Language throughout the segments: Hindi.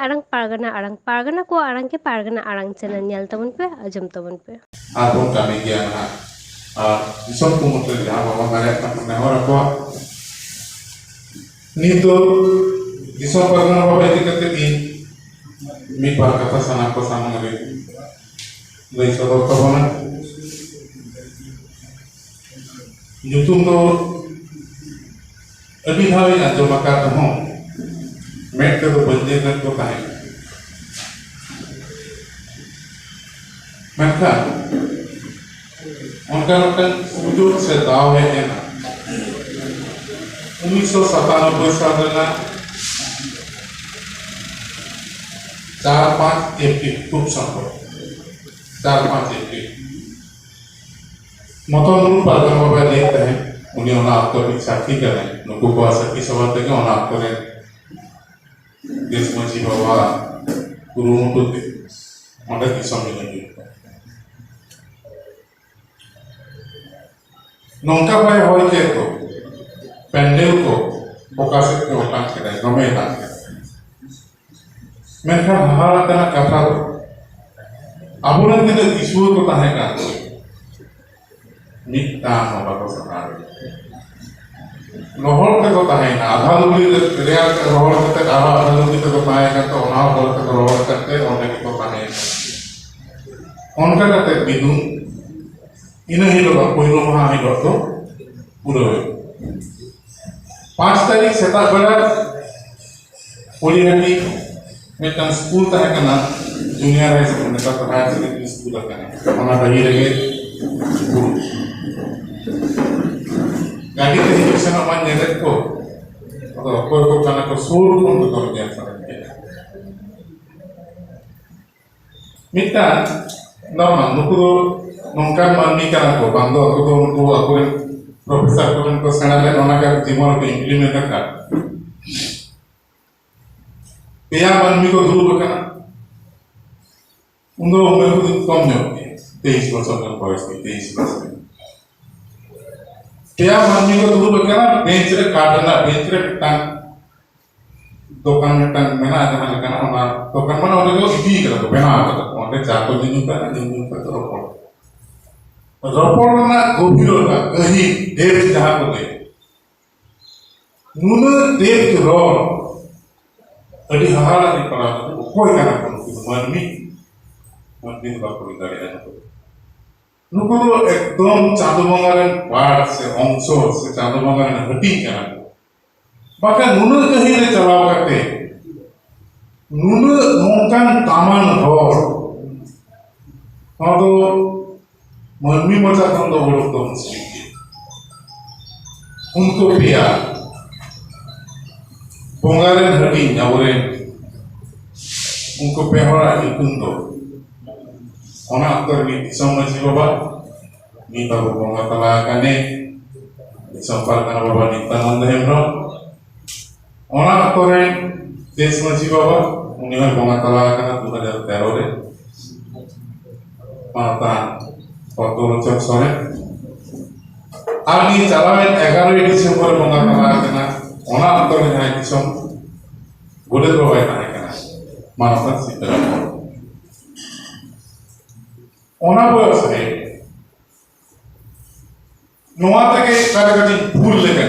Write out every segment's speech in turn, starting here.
पारगना को आड़ंग के पारगना आड़ंग चैनल नेल तबन पे अजम तबन पे आबो kami dia na दिसम को मतलब जहाँ बाबा मारे अपने और आपको नी तो दिसम परगना बाबा इतने करते थी मी पार कथा सना को सामने लगे वही सब तो बना यूट्यूब तो अभी हावे ना जो मकार तो हो मैं तो बंदे कर तो कहे मैं क्या उनका वजूद से दाव है ना 1997 साल में 4-5 अप्रैल खूब संभव 4-5 अप्रैल मतों परगना बाबा देखते हैं उन्हें उन्हें आपको भी साथी करें नुकु को आसक्ति सवाल तक उन्हें आपको रे देश में जी बाबा गुरु मुटु दे उन्हें किसान मिलेंगे नौका भाई हो के तो पेंडल को फोकस के उठान के लिए नमे ना मैं क्या हमारा तना कथा अब उन्हें किधर इशू को ताहे का मिट्टा होगा तो सकार लोहर के तो ताहे ना आधा लुली रियाल के लोहर के तक आधा लुली के तो ताहे का तो उन्हां बोल के तो लोहर करते उन्हें की तो ताहे उनका करते बिदुन इन्हें ही लोग कोई लोग वहाँ ही लोग तो पूरे 5 तारीख सेता बड़ा पोलियाटी में तन स्कूल तक है ना जूनियर हाई स्कूल में तब हाई सेकेंडरी स्कूल तक है वहाँ दही लगे गाड़ी के हिस्से में मान जाते को तो कोई को करना को सूर कौन तो कर दिया सारे मिट्टा नॉर्मल नुकुरो नौका माननी का को बांधो तो उनको अकुरे प्रोफेसर को उनको सेना ले उन्हें का जीवन को इम्प्लीमेंट कर पेया माननी को दूर बकना उनको उम्र को कम नहीं होती 23 वर्ष तक बॉयज की 23 वर्ष पेया माननी को दूर बकना बेंच रे काटना बेंच रे टांग दुकान में टांग में ना जहाँ लेकर ना दुकान में उन्हें को इसी करता बना आता उन्हें चार दिन का तो रपोड़ ना गोभिरो ना कहीं देव जहाँ को ले नून देव के रोल अड़ी हारा नहीं पड़ा तो कोई क्या ना करूँ मनमी बात कोई करे ना तो नुकुरो एकदम चांदोबंगारन पार्ट से अंशों से चांदोबंगारन हटी क्या ना बाकी नून कहीं ले चलाओ करते नून नौकान तामान रोल हाँ तो मनमी मजा कम तो वो तो उनको पिया बोंगारे हटी जावरे उनको पेहरा इकुन तो ओना अक्तर भी समझी बाबा नी बाबू बोंगा तला कने संपर्क करना बाबा नित्यानंद हेम्ब्रो ओना अक्तर देश मजी बाबा उन्हें बोंगा तला कना 2013 रे माता और चक सोने आगे चला में 11 दिसंबर बंगा तला करना ओना अंतर में है दिसम गोले तो भाई ना करना मानवता सिद्धरा ओना बस है नोआ तक कार्य करती भूल लेकर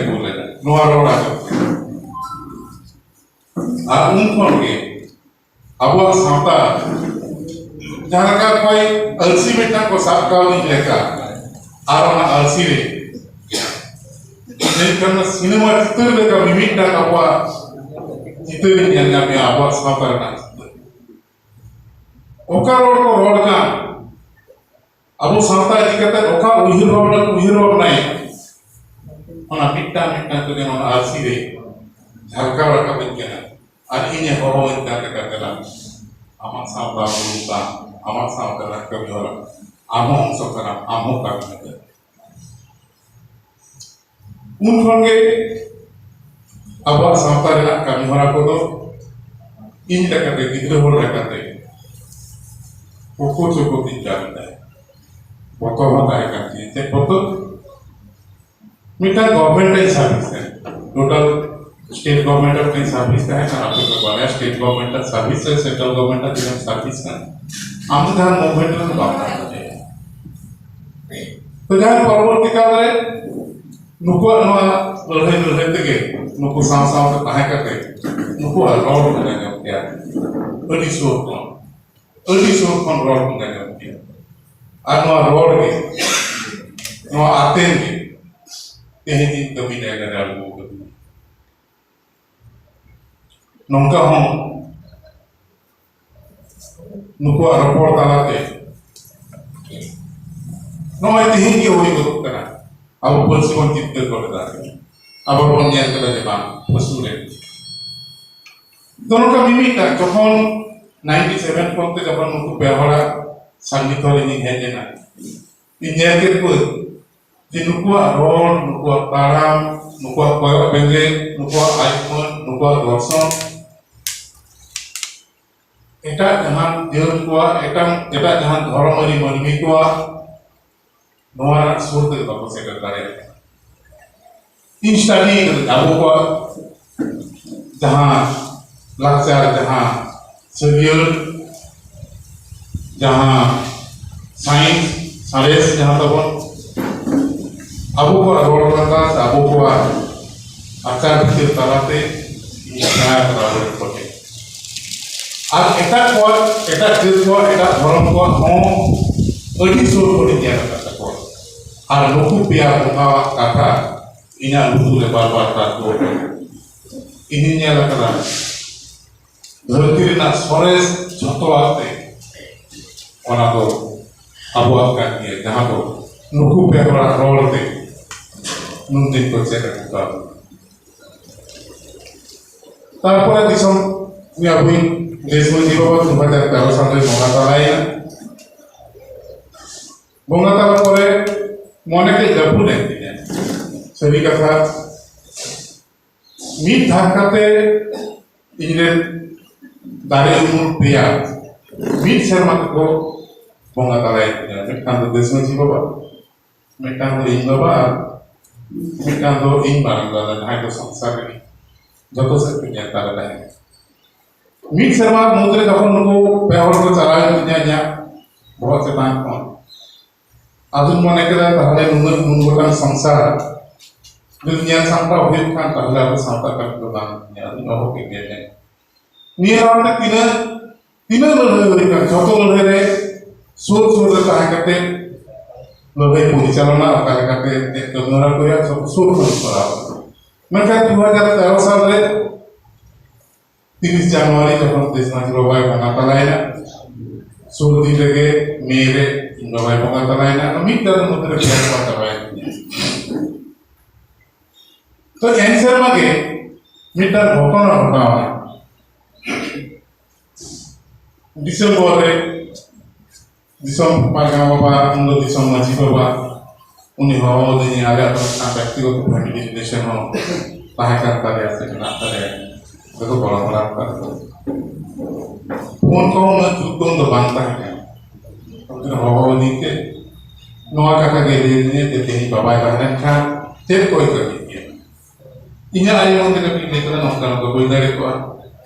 नोआ रोड़ा करते उन कौन के अब साता जहाँ का कोई अलसी बेटा को साफ का नहीं लेगा आरोना अलसी रे नहीं करना सिनेमा चित्र लेगा मिमिक डा का हुआ चित्र नहीं जानना में आवाज साफ करना ओका रोड का अब साता दिक्कत है ओका उहिर रोड नहीं ओना मिट्टा तो जन ओना अलसी रे झलका रखा बन गया आज इन्हें हो इनका करते ला आमा साता बोलता आमार सामने रखकर भी वाला आमों सब तरह आमों का भी है उन लोगों अब सामने रखा कभी वाला को तो इन तक के कितने होल रखते वो कुछ को दिन जाता है वो तो होता है करती है तो तो मिटा गवर्नमेंट ही सर्विस है टोटल स्टेट गवर्नमेंट की सर्विस का है ना आपके को बारे स्टेट गवर्नमेंट सर्विस है सेंट्रल गवर्नमेंट की सर्विस का आम तो जहां मूवमेंट में बात करते हैं तो जहां परवर्ती काल रे नुको लड़ाई लड़ाई तक नुको साथ साथ ताहे करते नुको रोड को गए क्या अड़ी सो कौन रोड को गए क्या और रोड के आते हैं यही दिन कभी नहीं कर रहा वो कभी नौका हूँ नुको रिपोर्ट तालाते नौई तीन की हुई को करना अब पुलिस को चित्त कर दाते अब अपन ये कर दे बात पशु रे दोनों का मिमी का जब 97 पंते जब नुको बेहरा संगीत वाले नहीं है जेना इंडिया के को नुको रोड नुको ताराम नुको कोई बेंगे नुको आईफोन नुको दर्शन एटा जहां देव को एटा जहां धर्मरी मनमी को नोआ सुरत बाको से करे इन स्टडी आबो को जहां लाचार जहां सरियल जहां साइंस साइंस जहां तब आबो को रोड लगा आबो को आचार के तलाते नया करावे पड़े और एटा दिल को एटा धर्म को हम अड़ी सुर को दिया करता को और नुकु पिया बुंगा कथा इना लुतु ले बार बार ता को इनिnya लकरा धरती रे ना सरेस जतो आते ओना को अबो का के जहां को नुकु पिया बड़ा रोलते नुन दिन को चेक करता तारपरे दिसम मी अभी देश में जीवा बात तुम्हारे तेरह साल में बोंगा ताला है बोंगा ताला परे मोने के जबू नहीं है सभी का साथ मीट धाकते इंग्लैंड दारे उम्र प्रिया मीट शर्मा को बोंगा ताला है मीट कांदो देश में जीवा बात मीट कांदो इंग्लैंड बात मीट कांदो इन बारंगा ना तो संसार में जब तो सब दुनिया ताला है मीट शर्मा मुद्रे जब उनको बेहर को चलाए दुनिया बहुत से बात कौन आधुनिक मने के लिए पहले नुंगोटान संसार दुनिया सांता हुई kan पहले अब सांता का प्रदान दुनिया दुनिया हो के गए नियम में तीन लड़ाई kan जोतो लड़ाई रे सुर ताहे करते लड़ाई परिचालना अकाल करते गंगरा को या सुर करा मेनका 2013 साल रे 30 Januari जब देश में रोबाई बना तलायना सुर दिन लगे मेरे रोबाई बना तलायना अमित दर मुद्रे क्या बात तलायना तो आंसर मागे मिटर घटना घटावा दिसंबर रे दिसंबर पारगाना बाबा उन दिसंबर माजी बाबा उन्हें हवा देने आ गया तो व्यक्तिगत फैमिली रिलेशन हो ताहे करता है ऐसे बनाता है तो बड़ा बड़ा कर फोन को ना जुटों तो बनता है तो हवा दी के नवा का के लिए देते ही बाबा का था तेरे कोई कर दिया इन्हें आई लोग ने भी लेकर नौकर को कोई दरे को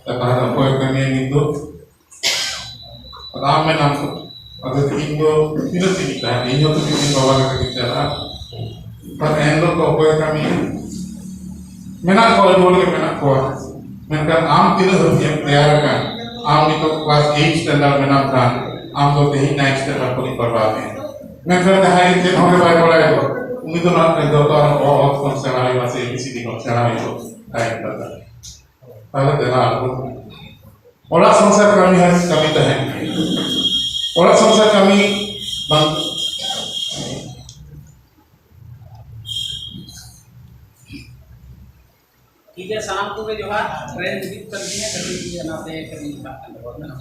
तब हम कोई करने नहीं तो राम में नाम को अगर इनको तीनों से निकला है इन्हों तो भी बाबा का के चला पर एन लोग को कोई कमी मैं ना कॉल बोल के मैं ना कॉल मैंने आम तीनों होती तैयार कर आम तो क्लास 8 स्टैंडर्ड में नाम था आम तो ही 9 स्टैंडर्ड को पढ़वा में मैं कहता है कि होने वाला पढ़ाई तो उम्मीद ना कर दो तो बहुत कम से हमारे पास एबीसीडी कम से हमारे को टाइम करता है पहले देना आपको और संसार कमी है कमी तो है और संसार कमी बंद ठीक है शाम को जो है ट्रेन बुक कर दी है कभी ना पे कभी बात करना बहुत ना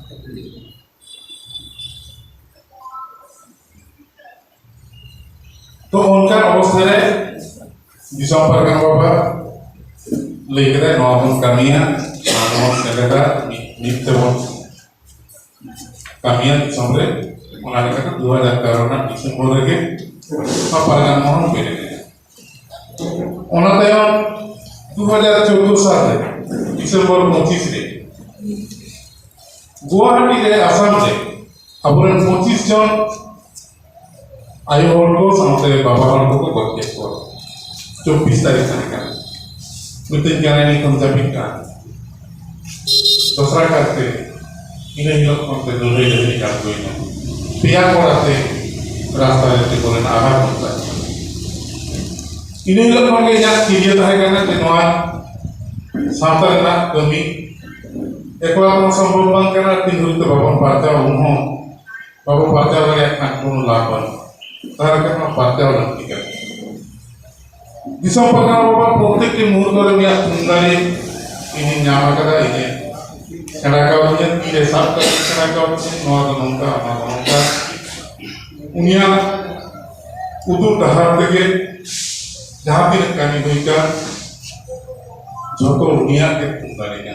तो उनका अवस्था है दिसंबर का बाबा लेकर है नॉर्मल कमियां नॉर्मल सेलेक्टर नित्य कमियां दिसंबर उन्होंने कहा 2013 ना दिसंबर के apa yang mohon beda. Orang tahu 2014 साल डिसेंबर 25 रे गुवाहाटी रे आसाम रे अबुरेन 25 जन आयु हर को सामते बाबा हर को गए को 24 तारीख का मितन जाने नहीं कम जमीन का दूसरा करते इन्हें लोग करते दूसरे जगह का कोई ना पिया कोड़ाते रास्ता रहते बोले ना आहार होता है इन्हें लोग करके यहाँ किरिया था करना तेनवा सामता ना कमी एक बार हम संभव बंद करना तीन रुपये बाबा पार्टा उन्हों बाबा पार्टा वाले एक नाकुन लाभन तारा करना पार्टा वाला ठीक है दिसम पकड़ा बाबा प्रत्येक के मुहूर्त वाले में सुंदरी इन्हें न्यामा करा इन्हें सेना का वजन तीन सात का सेना का वजन नौ नौका उन्हें उधर दहार तक जहाँ भी कमी हुई का जो तो उन्हें के सुंदरी का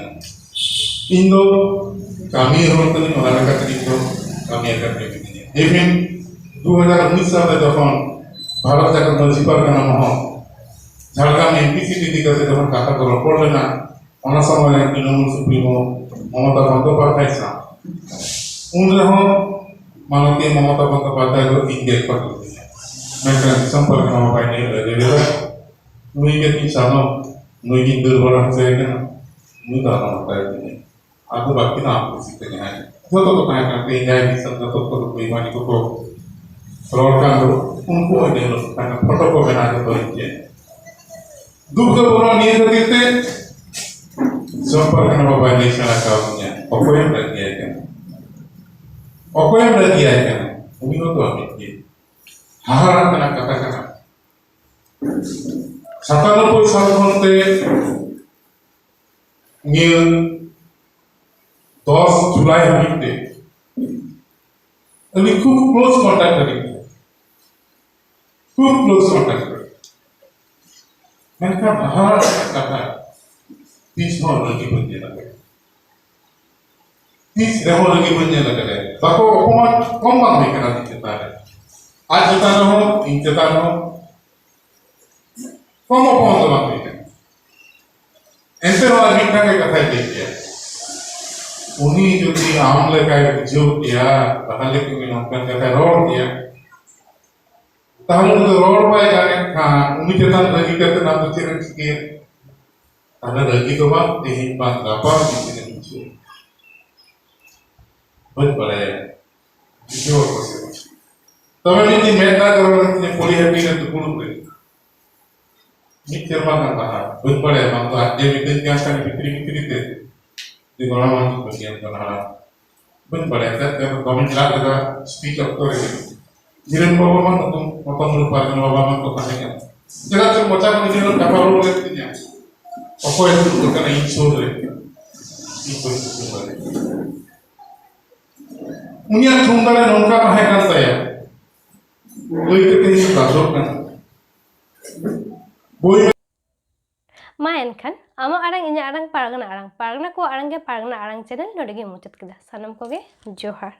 इंदो कमी होने तो नहीं वाला का तरीको कमी अगर भी नहीं है लेकिन 2019 साल में जब भारत जाकर मुंसिपल का नाम हो झारखंड एमपीसी दिक्कत से जब काटा को रिपोर्ट लेना ओना समय तृणमूल सुप्रीमो ममता बंदोपाध्याय सा उन रहो माननीय ममता बंदोपाध्याय को इंडिया पर मैं कल संपर्क में मोबाइल नहीं लगे हुए मुझे के तीन सालों मुझे दुर्बल से है ना मुझे दाना होता है नहीं आपको बाकी ना आपको सीखते हैं जो तो कहीं करते हैं जाए भी सब तो कोई वाली को फ्रॉड का उनको नहीं लो करना फोटो को बना के तो इनके दुख बोलो नहीं करते संपर्क में मोबाइल नहीं चला का उन्हें ऑपरेट कर दिया है क्या ऑपरेट कर दिया है क्या उन्हीं को तो अभी ये हाहार करना कथा करना 97 साल होते नील 10 जुलाई हमीते अभी खूब क्लोज कांटेक्ट करेंगे खूब क्लोज कांटेक्ट करेंगे मैंने कहा हाहार कथा 30 नौ लगी बनने लगे 30 रेहो लगी बनने लगे ताको अपमान कम बात नहीं करना चाहता है आज जता रहो इन जता रहो कम अपमान तो बात नहीं करना ऐसे वाला मीठा के कथा देखिए उन्हीं जो कि आमले का जो किया पहले के भी नौकर का रोड किया ताहले तो रोड पाए जाने हाँ उन्हीं जता लगी करते ना तो चिरंज किए ताहले लगी तो बात नहीं बात गापा किसी ने पूछे बहुत बड़ा है जो कैसे तब मैंने मेहनत करो ने पूरी हैप्पी ने तो पूर्ण कर मिक्सर में करता है बहुत बड़ा है हम तो आज ये विदेश के आसपास बिक्री थे di bawah masuk bagian kanan. Ben pada saat yang kami jelas ada speak up to ini. Jiran bawa man untuk potong lupa dengan bawa man kota ini. Jelas tu macam ni jiran kapal lalu letnya. Apa yang tu kena insur le. Insur itu boleh. Unia tunggal nongka pakai kan saya. Boleh kita ini kasut kan. Boleh मा एनखान आमा आरंग इन्या आरंग पारगना को आरंग के पारगना आरंग चैनल नोडगे मुचत कदा सनम को गे जोहार।